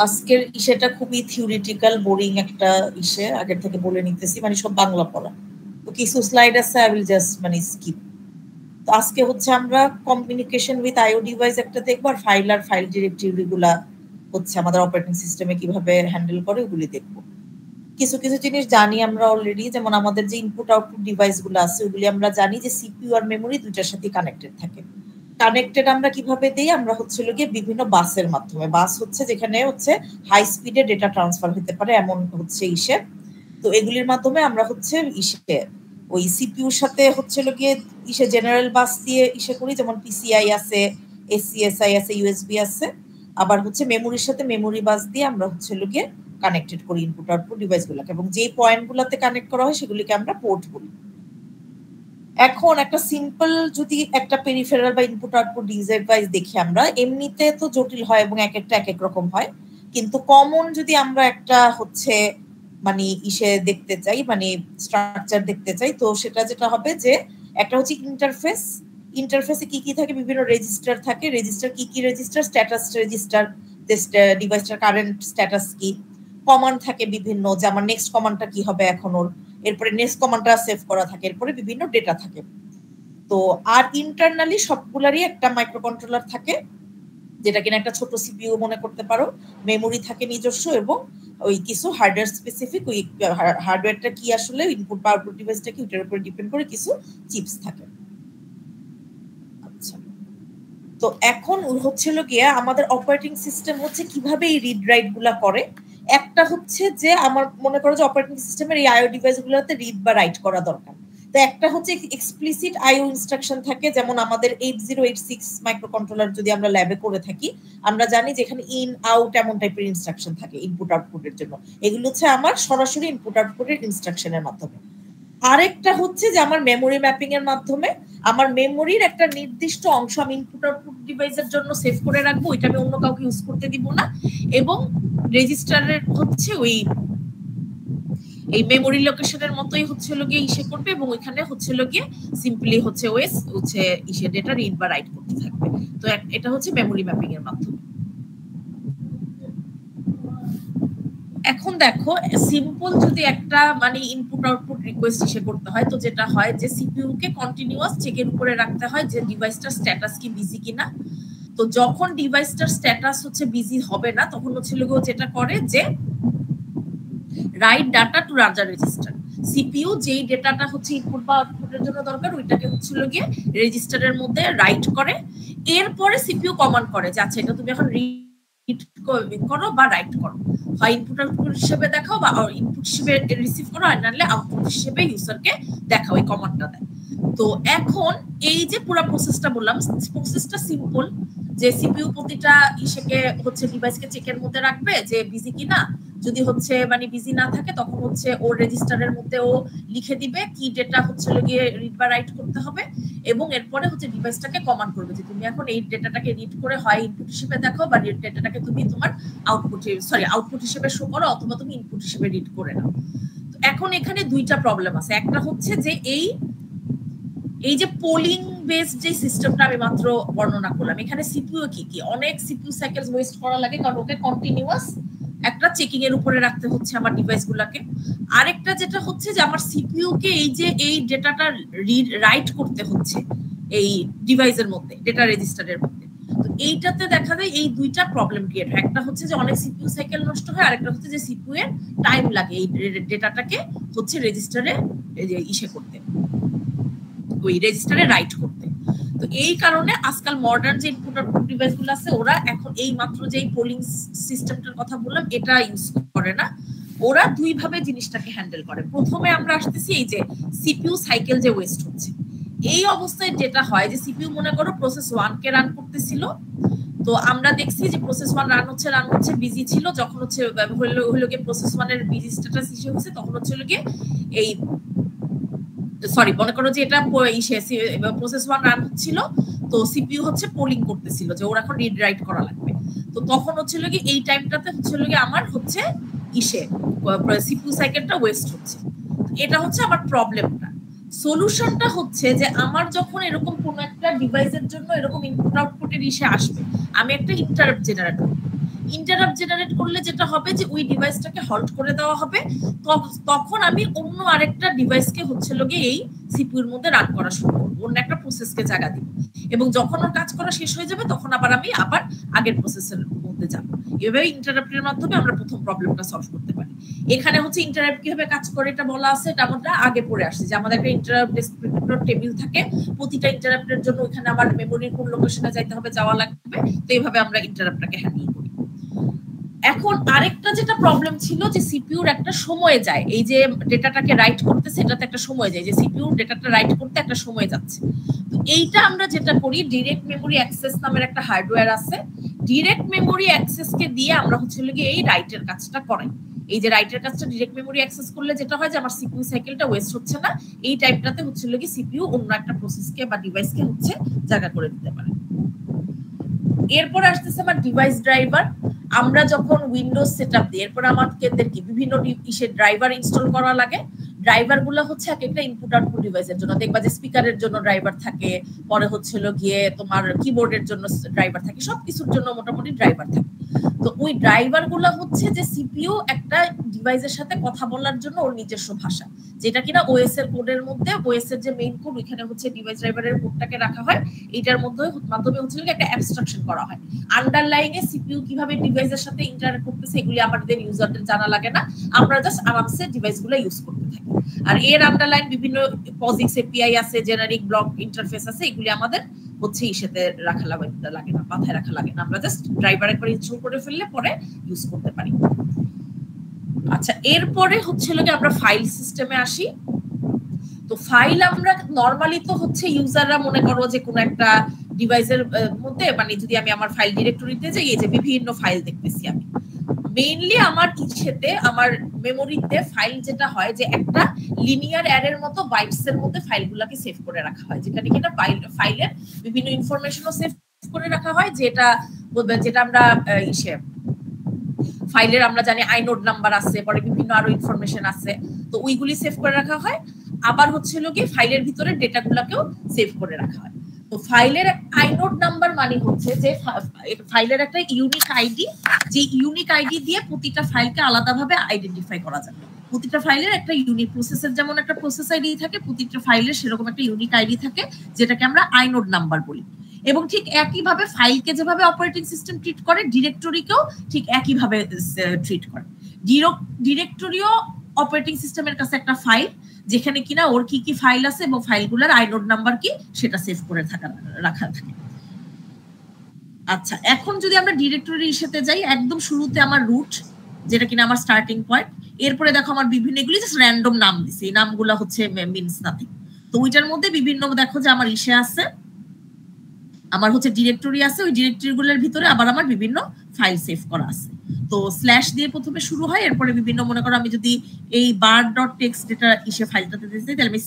আজকের ইসেটা খুবই theoretical boring একটা ইসে আগের থেকে বলে নিতেছি, মানে সব বাংলা পড়া। তো কিছু স্লাইড আছে, আই উইল জাস্ট মানে স্কিপ। তো আজকে হচ্ছে আমরা কমিউনিকেশন উইথ আইও ডিভাইস একটা দেখবো, আর ফাইল ডিরেক্টরি গুলা হচ্ছে আমাদের অপারেটিং সিস্টেমে কিভাবে হ্যান্ডেল করে ওগুলি দেখবো। কিছু কিছু জিনিস জানি আমরা অলরেডি, যেমন আমাদের যে ইনপুট আউটপুট ডিভাইস গুলো আছে ওগুলি আমরা জানি যে সিপিইউ আর মেমোরি দুইটার সাথে কানেক্টেড থাকে। কানেক্টেড আমরা কিভাবে দেই? আমরা হচ্ছে গিয়ে বিভিন্ন বাসের মাধ্যমে। বাস হচ্ছে যেখানে হচ্ছে হাই স্পিডে ডেটা ট্রান্সফার হতে পারে এমন হচ্ছে ইসে। তো এগুলির মাধ্যমে আমরা হচ্ছে ইসে ওই সিপিইউর সাথে হচ্ছে গিয়ে ইসে জেনারেল বাস দিয়ে ইসে করি, যেমন পিসিআই আছে, এসসিএসআই আছে, ইউএসবি আছে। আবার হচ্ছে মেমোরির সাথে মেমোরি বাস দিয়ে আমরা হচ্ছে গিয়ে কানেক্টেড করি ইনপুট আউটপুট ডিভাইসগুলোকে, এবং যে পয়েন্টগুলোতে কানেক্ট করা হয় সেগুলিকে আমরা পোর্ট বলি। এখন একটা সিম্পল যদি একটা পেরিফেরাল বা ইনপুট আউটপুট ডিভাইস দেখি আমরা, এমনিতে তো জটিল হয় এবং এক একটা এক এক রকম হয়, কিন্তু কমন যদি আমরা একটা হচ্ছে মানে ইসে দেখতে চাই, মানে স্ট্রাকচার দেখতে চাই, তো সেটা যেটা হবে যে একটা হচ্ছে ইন্টারফেস। ইন্টারফেসে কি কি থাকে? বিভিন্ন রেজিস্টার থাকে। রেজিস্টার কি কি? রেজিস্টার স্ট্যাটাস রেজিস্টার, ডিভাইসটার কারেন্ট স্ট্যাটাস কি। কমান্ড থাকে বিভিন্ন, যে আমার নেক্সট কমান্ডটা কি হবে এখন ওর, এরপরে নেক্সট কমান্ডটা সেভ করা থাকে, এরপরে বিভিন্ন ডেটা থাকে। তো আর ইন্টারনালি সবগুলারই একটা মাইক্রোকন্ট্রোলার থাকে, যেটা কিনা একটা ছোট সিপিইউ মনে করতে পারো। মেমোরি থাকে নিজস্ব, এবং ওই কিছু হার্ডওয়্যার স্পেসিফিক, ওই হার্ডওয়্যারটা কি আসলে ইনপুট বা আউটপুট ডিভাইসটা কি ওটার উপরে ডিপেন্ড করে কিছু চিপস থাকে। আচ্ছা, তো এখন হচ্ছিল গিয়া আমাদের অপারেটিং সিস্টেম হচ্ছে কিভাবে এই রিড রাইট গুলা করে। একটা হচ্ছে যে আমার মনে করো যে অপারেটিং সিস্টেমের এই আইও ডিভাইস গুলোতে রিড বা রাইট করা দরকার। তো একটা হচ্ছে এক্সপ্লিসিট আইও ইনস্ট্রাকশন থাকে, যেমন আমাদের 8086 মাইক্রোকন্ট্রোলার যদি আমরা ল্যাবে করে থাকি, আমরা জানি যে এখানে ইন আউট এমন টাইপের ইনস্ট্রাকশন থাকে ইনপুট আউটপুটের জন্য। এগুলো হচ্ছে আমার সরাসরি ইনপুট আউটপুটের ইনস্ট্রাকশনের মাধ্যমে। আরেকটা হচ্ছে যে আমার মেমোরি ম্যাপিং এর মাধ্যমে আমার মেমোরির একটা নির্দিষ্ট অংশ আমি ইনপুট আউটপুট ডিভাইসের জন্য সেভ করে রাখবো, ওইটা আমি অন্য কাউকে ইউজ করতে দিব না। এবং রেজিস্টারের হচ্ছে ওই এই মেমোরি লোকেশনের মতোই হচ্ছে গিয়ে ইসে করবে, এবং ওইখানে হচ্ছে গিয়ে সিম্পলি হচ্ছে ওএস হচ্ছে ইসে ডেটা রিড বা রাইট করতে থাকবে। তো এটা হচ্ছে মেমোরি ম্যাপিং এর মাধ্যমে। এখন দেখো সিম্পল যদি একটা মানে ইনপুট আউটপুট রিকোয়েস্ট ইসে করতে হয়, তো যেটা হয় যে সিপিইউ কে কন্টিনিউয়াস চেকের উপরে রাখতে হয় যে ডিভাইসটার স্ট্যাটাস কি বিজি কিনা। তো যখন ডিভাইসটার স্ট্যাটাস হচ্ছে বিজি হবে না, তখন হচ্ছে লোগো যেটা করে যে রাইট ডাটা টু রাজার রেজিস্টার। সিপিইউ যেই ডেটাটা হচ্ছে ইনপুট বা আউটপুটের জন্য দরকার ওইটাকে হচ্ছে গিয়ে রেজিস্টারের মধ্যে রাইট করে। এরপরে সিপিইউ কমান্ড করে যে আচ্ছা এটা তুমি এখন রিড করো বা রাইট করো, হয় ইনপুট আউটপুট হিসেবে দেখাও বা ইনপুট হিসেবে রিসিভ করো, আর নাহলে আউটপুট হিসেবে ইউজারকে দেখাও, এই কমান্ডটা দেয়। তো এখন এই যে পুরো প্রসেসটা বললাম, প্রসেসটা সিম্পল, যে সিপিইউ প্রতিটা ইসেকে হচ্ছে ডিভাইসকে চেকের মধ্যে রাখবে যে বিজি কিনা। যদি হচ্ছে মানে বিজি না থাকে তখন হচ্ছে ওর রেজিস্টারের মধ্যে ও লিখে দিবে কি ডেটা হচ্ছে গিয়ে রিড বা রাইট করতে হবে, এবং এরপরে হচ্ছে ডিভাইসটাকে কমান্ড করবে যে তুমি এখন এই ডেটাটাকে রিড করে হয় ইনপুট হিসেবে দেখো, বা ডেটাটাকে তুমি তোমার আউটপুট হিসেবে শো করো, অথবা তুমি ইনপুট হিসেবে রিড করে নাও। তো এখন এখানে দুইটা প্রবলেম আছে। একটা হচ্ছে যে এই যে পোলিং বেসড যে সিস্টেমটা আমি মাত্র বর্ণনা করলাম, এখানে সিপিইউ কি অনেক সিপিইউ সাইকেলস ওয়েস্ট করা লাগে, কারণ ওকে কন্টিনিউয়াস একটা চেকিং এর উপরে রাখতে হচ্ছে আমার ডিভাইসগুলোকে। আরেকটা যেটা হচ্ছে যে আমার সিপিইউ কে এই ডেটাটা রিড রাইট করতে হচ্ছে এই ডিভাইসের মধ্যে, ডেটা রেজিস্টারের মধ্যে। তো এইটাতে দেখা যায় এই দুইটা প্রবলেম ক্রিয়েট হয়। একটা হচ্ছে যে অনেক সিপিইউ সাইকেল নষ্ট হয়, আরেকটা হচ্ছে যে সিপিইউ এর টাইম লাগে এই ডেটাটাকে হচ্ছে রেজিস্টারে ইসে করতে, ওই রেজিস্টারে রাইট করতে। তো এই কারণে আজকাল মডার্ন যে ইনপুট আউটপুট ডিভাইসগুলো আছে ওরা এখন এই মাত্র যেই পোলিং সিস্টেমটার কথা বললাম এটা ইউজ করে না, ওরা দুই ভাবে জিনিসটাকে হ্যান্ডেল করে। প্রথমে আমরা আসতেছি এই যে সিপিইউ সাইকেল যে ওয়েস্ট হচ্ছে, এই অবস্থায় যেটা হয় যে সিপিইউ মনে করো প্রসেস 1 কে রান করতেছিল, তো আমরা দেখছি যে প্রসেস 1 রান হচ্ছে বিজি ছিল, যখন হচ্ছে হলো গিয়ে প্রসেস 1 এর বিজি স্ট্যাটাস ইস্যু হচ্ছে, তখন হচ্ছে গিয়ে এই মনে করো যে এটা প্রসেস 1 রান হচ্ছিল, তো সিপিইউ হচ্ছে পোলিং করতেছিল যে ওর এখন রিড রাইট করা লাগবে। তো তখন হচ্ছিল কি এই টাইমটাতে হচ্ছিল কি আমার হচ্ছে সিপিইউ সাইকেলটা ওয়েস্ট হচ্ছে। এটা হচ্ছে আমার প্রবলেমটা। সলিউশনটা হচ্ছে যে আমার যখন এরকম কোন একটা ডিভাইসের জন্য এরকম ইনপুট আউটপুটের ইসে আসবে, আমি একটা ইন্টারাপ্ট জেনারেট করব। ইন্টারাপ্ট জেনারেট করলে যেটা হবে যে ওই ডিভাইসটাকে হল্ট করে দেওয়া হবে, তখন আমি অন্য আরেকটা ডিভাইসকে হচ্ছে লগে এই সিপিইউর মধ্যে রান করা শুরু করবো, অন্য একটা প্রসেসকে জায়গা দিব। এবং যখন ওর কাজ করা শেষ হয়ে যাবে তখন আবার আমি আগের প্রসেসের মধ্যে যাবো। এভাবে ইন্টারাপ্টের মাধ্যমে আমরা প্রথম প্রবলেমটা সলভ করতে পারি। এখানে হচ্ছে ইন্টারাপ্ট কিভাবে কাজ করে এটা বলা আছে, এটা আমরা আগে পড়ে আসছি যে আমাদের একটা ইন্টারাপ্ট ডেসক্রিপ্টর টেবিল থাকে, প্রতিটা ইন্টারাপ্টের জন্য ওখানে আমার মেমোরির কোন লোকেশনে যাইতে হবে, যাওয়া লাগবে। তো এইভাবে আমরা ইন্টারাপ্টটাকে হ্যান্ডেল করি। এখন আরেকটা যেটা প্রবলেম ছিল যে সিপিইউর একটা সময় যায়, এই যে ডেটাটাকে রাইট করতেছে এটাতে একটা সময় যায়, যে সিপিইউ ডেটাটা রাইট করতে একটা সময় যাচ্ছে। তো এইটা আমরা যেটা করি, ডিরেক্ট মেমোরি অ্যাক্সেস নামের একটা হার্ডওয়্যার আছে, ডিরেক্ট মেমোরি অ্যাক্সেসকে দিয়ে আমরা হচ্ছে গিয়ে এই রাইটের কাজটা করাই। এই যে রাইটের কাজটা ডিরেক্ট মেমোরি অ্যাক্সেস করলে যেটা হয় যে আমার সিপিইউ সাইকেলটা ওয়েস্ট হচ্ছে না, এই টাইপটাতে হচ্ছে গিয়ে সিপিইউ অন্য একটা প্রসেসকে বা ডিভাইসকে হচ্ছে জায়গা করে দিতে পারে। এরপর আসতেছে আমার ডিভাইস ড্রাইভার। আমরা যখন উইন্ডোজ সেটআপ দিই এরপর আমাদের কি বিভিন্ন ড্রাইভার ইনস্টল করা লাগে। ড্রাইভার গুলো হচ্ছে এক একটা ইনপুট আউটপুট ডিভাইসের জন্য, দেখবা যে স্পিকারের জন্য ড্রাইভার থাকে, পরে হচ্ছিল গিয়ে তোমার কিবোর্ডের জন্য ড্রাইভার থাকে, সবকিছুর জন্য মোটামুটি ড্রাইভার থাকে। তো ওই ড্রাইভার গুলো হচ্ছে যে সিপিইউ একটা ডিভাইসের সাথে কথা বলার জন্য ওর নিজস্ব ভাষা, যেটা কিনা ওএস এর কোডের মধ্যে, ওএস এর যে মেইন কোড ওইখানে হচ্ছে ডিভাইস ড্রাইভারের কোডটাকে রাখা হয়, এটার মাধ্যমে হচ্ছে একটা অ্যাবস্ট্রাকশন করা হয়। আন্ডারলাইনে সিপিইউ কিভাবে ডিভাইসের সাথে ইন্টারঅ্যাক্ট করতেছে এগুলি আমাদের ইউজারদের জানা লাগে না, আমরা জাস্ট আরামসে ডিভাইসগুলো ইউজ করতে থাকি। আর এর আন্ডারলাইন বিভিন্ন পজিক্স এপিআই আছে, জেনারিক ব্লক ইন্টারফেস আছে, এগুলি আমাদের হচ্ছে ইসেতে রাখা লাগে না, মাথায় রাখা লাগে না, আমরা জাস্ট ড্রাইভার একবার ইনস্টল করে ফেললে পরে ইউজ করতে পারি। আচ্ছা, এরপরে হচ্ছে আমরা ফাইল সিস্টেমে আসি। তো ফাইল আমরা নরমালি তো হচ্ছে ইউজাররা মনে করো যে কোনো একটা ডিভাইসের মধ্যে, মানে যদি আমি আমার ফাইল ডিরেক্টরিতে যাই, এই যে বিভিন্ন ফাইল দেখতেছি আমি, মেইনলি আমার কিসেতে, আমার মেমোরিতে ফাইল যেটা হয় যে একটা লিনিয়ার অ্যারের মতো বাইটস এর মধ্যে ফাইলগুলোকে সেভ করে রাখা হয়, যেখানে কিনা ফাইলের বিভিন্ন ইনফরমেশনও সেভ করে রাখা হয়, যেটা আমরা ফাইলের আমরা জানি আইনোড নাম্বার আছে, পরে বিভিন্ন আরো ইনফরমেশন আছে, তো ওইগুলি সেভ করে রাখা হয়। আবার হচ্ছে কি ফাইলের ভিতরে ডেটাগুলোকেও সেভ করে রাখা হয়। তো ফাইলের আইনোড নাম্বার মানে হচ্ছে যে ফাইলের একটা ইউনিক আইডি, যে ইউনিক আইডি দিয়ে প্রতিটা ফাইলকে আলাদাভাবে আইডেন্টিফাই করা যাবে। প্রতিটা ফাইলের একটা ইউনিক প্রসেসের যেমন একটা প্রসেস আইডি থাকে, প্রতিটা ফাইলের সেরকম একটা ইউনিক আইডি থাকে, যেটাকে আমরা আইনোড নাম্বার বলি। এবং ঠিক একইভাবে ফাইলকে যেভাবে অপারেটিং সিস্টেম ট্রিট করে, ডিরেক্টরিকেও ঠিক একইভাবে ট্রিট করে। ডিরেক্টরিও অপারেটিং সিস্টেমের কাছে একটা ফাইল, যেখানে কিনা ওর কি কি ফাইল আছে এবং ফাইলগুলোর আইনোড নাম্বার কি সেটা সেভ করে রাখা থাকে। আচ্ছা, এখন যদি আমরা ডিরেক্টরির সাথে যাই, একদম শুরুতে আমার রুট, যেটা কিনা আমার স্টার্টিং পয়েন্ট, এরপরে দেখো আমার বিভিন্ন এগুলি জাস্ট র্যান্ডম নাম দিছে, এই নামগুলো হচ্ছে মিনস নাথিং। তো ওইটার মধ্যে বিভিন্ন দেখো যে আমার ইসে আছে, আমার হচ্ছে ডিরেক্টরি আছে, ওই ডিরেক্টরিগুলোর ভিতরে আবার আমার বিভিন্ন ফাইল সেভ করা আছে। তো স্ল্যাশ দিয়ে প্রথমে শুরু হয়, এরপরে বিভিন্ন, মনে করো আমি যদি এই bar.txt যেটা ইসে ফাইলটাতে দিতে চাই, তাহলে আমি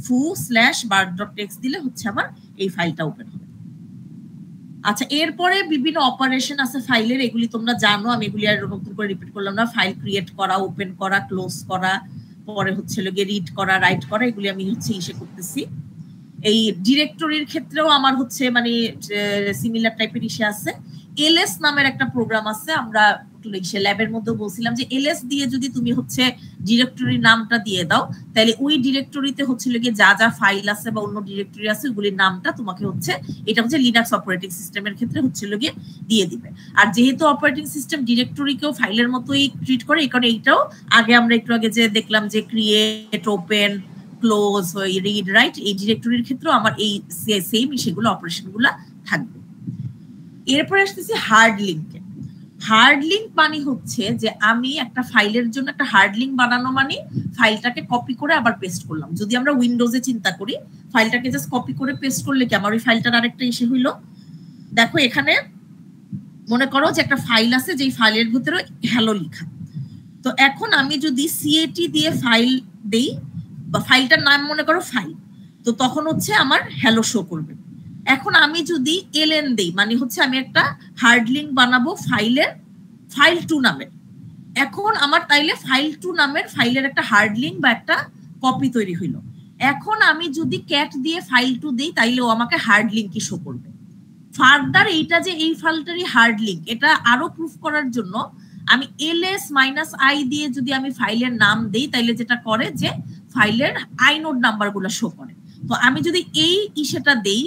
/foo/bar.txt দিলে হচ্ছে আমার এই ফাইলটা ওপেন হবে। আচ্ছা, এরপরে বিভিন্ন অপারেশন আছে ফাইলের, এগুলি তোমরা জানো, আমি এগুলি আর নতুন করে রিপিট করলাম না। ফাইল ক্রিয়েট করা, ওপেন করা, ক্লোজ করা, পরে হচ্ছে রিড করা, রাইট করা, এগুলি আমি হচ্ছে ইসে করতেছি। এই ডিরেক্টরির ক্ষেত্রেও আমার হচ্ছে মানে সিমিলার টাইপের ইসে আছে। এলএস নামের একটা প্রোগ্রাম আছে, আমরা ল্যাবের মধ্যে বলছিলাম যে এলএস দিয়ে যদি তুমি হচ্ছে ডিরেক্টরির নামটা দিয়ে দাও, তাহলে ওই ডিরেক্টরিতে হচ্ছে যা যা ফাইল আছে বা অন্য ডিরেক্টরি আছে ওগুলির নামটা তোমাকে হচ্ছে, এটা হচ্ছে লিনাক্স অপারেটিং সিস্টেমের ক্ষেত্রে হচ্ছে দিয়ে দিবে। আর যেহেতু অপারেটিং সিস্টেম ডিরেক্টরিকেও ফাইলের মতোই ট্রিট করে, এই কারণে এইটাও আগে আমরা একটু আগে যে দেখলাম যে create, open, close, read, right, এই ডিরেক্টরির ক্ষেত্রেও আমার এই সেম সেগুলো অপারেশনগুলো থাকবে। এরপরে আসতেছি হার্ড লিঙ্কে। হার্ড লিঙ্ক মানে হচ্ছে যে আমি একটা ফাইলের জন্য একটা হার্ড লিঙ্ক বানানো, মানে ফাইলটাকে কপি করে আবার পেস্ট করলাম। যদি আমরা উইন্ডোজে চিন্তা করি, ফাইলটাকে জাস্ট কপি করে পেস্ট করলে কি আমার ওই ফাইলটার আরেকটা ইস্যু হইলো। দেখো এখানে মনে করো যে একটা ফাইল আছে, যেই ফাইলের ভিতরে হ্যালো লেখা। তো এখন আমি যদি সিএটি দিয়ে ফাইল দেই, বা ফাইলটার নাম মনে করো ফাইল, তো তখন হচ্ছে আমার হ্যালো শো করবে। এখন আমি যদি এলএন দেই, মানে হচ্ছে আমি একটা হার্ড লিঙ্ক বানাবো ফাইলের ফাইল2 নামের। এখন আমার তাইলে ফাইল2 নামের ফাইলের একটা হার্ড লিঙ্ক বা একটা কপি তৈরি হইলো। এখন আমি যদি ক্যাট দিয়ে ফাইল2 দিই, তাইলে ও আমাকে হার্ড লিঙ্কই শো করবে। ফার্দার এইটা যে এই ফাইলটারই হার্ড লিঙ্ক, এটা আরো প্রুফ করার জন্য আমি ls-i দিয়ে যদি আমি ফাইলের নাম দেই, তাইলে যেটা করে যে ফাইলের আইনোড নাম্বার গুলো শো করে। তো আমি যদি এই ইসেটা দেই,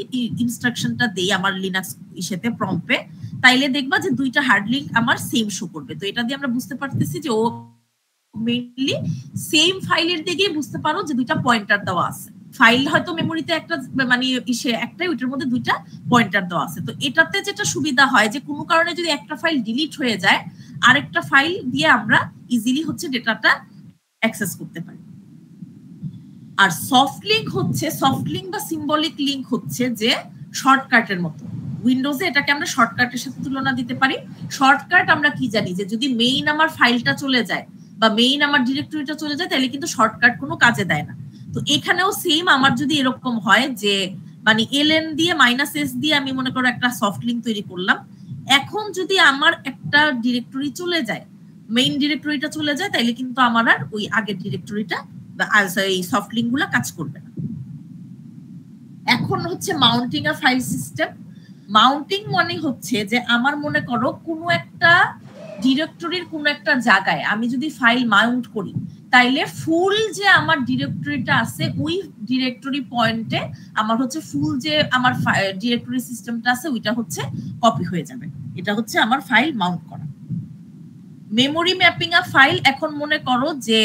ইনস্ট্রাকশনটা দেই আমার লিনাক্স ইসেতে প্রম্পটে, তাইলে দেখবা যে দুইটা হার্ড লিঙ্ক আমার সেম শো করবে। তো এটা দিয়ে আমরা বুঝতে পারতেছি যে ও মেইনলি সেম ফাইলের দিকেই বুঝতে পারো যে দুইটা পয়েন্টার দেওয়া আছে। ফাইল হয়তো মেমোরিতে একটা মানে ইসে একটাই, ওইটার মধ্যে দুইটা পয়েন্টার দেওয়া আছে। তো এটাতে যেটা সুবিধা হয় যে কোনো কারণে যদি একটা ফাইল ডিলিট হয়ে যায়, আরেকটা ফাইল দিয়ে আমরা ইজিলি হচ্ছে ডেটাটা অ্যাক্সেস করতে পারি। আর সফট লিঙ্ক হচ্ছে, সফট লিঙ্ক বা সিম্বলিক লিঙ্ক হচ্ছে যে শর্টকাটের মতো। উইন্ডোজে এটাকে আমরা শর্টকাটের সাথে তুলনা দিতে পারি। শর্টকাট আমরা কি জানি যে যদি মেইন আমার ফাইলটা চলে যায় বা মেইন আমার ডিরেক্টরিটা চলে যায়, তাহলে কিন্তু শর্টকাট কোনো কাজে দেয় না। তো এখানেও সেম আমার যদি এরকম হয় যে মানে ln দিয়ে -s দিয়ে আমি মনে করো একটা সফট লিঙ্ক তৈরি করলাম, এখন যদি আমার একটা ডিরেক্টরি চলে যায়, মেইন ডিরেক্টরিটা চলে যায়, তাইলে কিন্তু আমার আর ওই আগের ডিরেক্টরিটা বা এই সফট লিঙ্ক গুলা কাজ করবে না। এখন হচ্ছে মাউন্টিং আ ফাইল সিস্টেম। মাউন্টিং মানে হচ্ছে যে আমার মনে করো কোনো একটা ডিরেক্টরির কোনো একটা জায়গায় আমি যদি ফাইল মাউন্ট করি, তাইলে ফুল যে আমার ডিরেক্টরিটা আছে ওই ডিরেক্টরি পয়েন্টে আমার হচ্ছে ফুল যে আমার ডিরেক্টরি সিস্টেমটা আছে ওইটা হচ্ছে কপি হয়ে যাবে। এটা হচ্ছে আমার ফাইল মাউন্ট করা। মেমোরি ম্যাপিং আ ফাইল, এখন মনে করো যে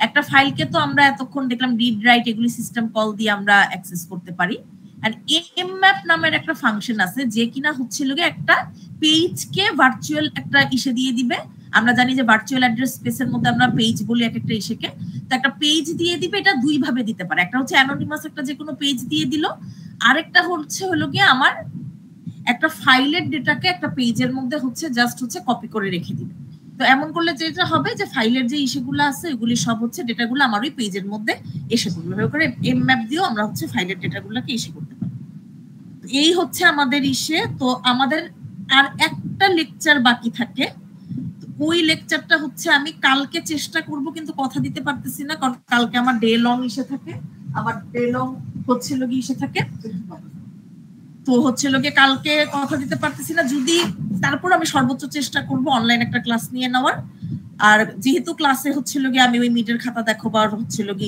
একটা ফাইলকে তো আমরা এতক্ষণ দেখলাম রিড রাইট এগুলি সিস্টেম কল দিয়ে আমরা অ্যাক্সেস করতে পারি। আর mmap নামের একটা ফাংশন আছে যে কিনা হচ্ছিল গিয়ে একটা পেজকে ভার্চুয়াল একটা ইসে দিয়ে দিবে। আমরা জানি যে ভার্চুয়াল অ্যাড্রেস স্পেসের মধ্যে আমরা পেজ বলি এক একটা ইসেকে, তো একটা পেজ দিয়ে দিবে। এটা দুই ভাবে দিতে পারে, একটা হচ্ছে অ্যানোনিমাস একটা যে কোনো পেজ দিয়ে দিল, আরেকটা হচ্ছে হলো গিয়ে আমার একটা ফাইলের ডেটাকে একটা পেজের মধ্যে হচ্ছে জাস্ট হচ্ছে কপি করে রেখে দিবে। তো এমন করলে যেটা হবে যে ফাইলের যে ইস্যুগুলো আছে ওইগুলি সব হচ্ছে ডেটাগুলো আমার ওই পেজের মধ্যে এসে পড়বে। এভাবে করে mmap দিয়েও আমরা হচ্ছে ফাইলের ডেটাগুলোকে এসে করতে পারি। এই হচ্ছে আমাদের ইসে। তো আমাদের আর একটা লেকচার বাকি থাকে, ওই লেকচারটা হচ্ছে আমি কালকে চেষ্টা করব, কিন্তু কথা দিতে পারতেছি না কারণ কালকে আমার ডে লং ইসে থাকে, আমার ডে লং হচ্ছিল কি ইসে থাকে, তো হচ্ছিল কি কালকে কথা দিতে পারতেছি না। যদি তারপর আমি সর্বোচ্চ চেষ্টা করব অনলাইন একটা ক্লাস নিয়ে নেওয়ার। আর যেহেতু ক্লাসে হচ্ছিল গিয়ে আমি ওই মিটের খাতা দেখো বা হচ্ছিল গিয়ে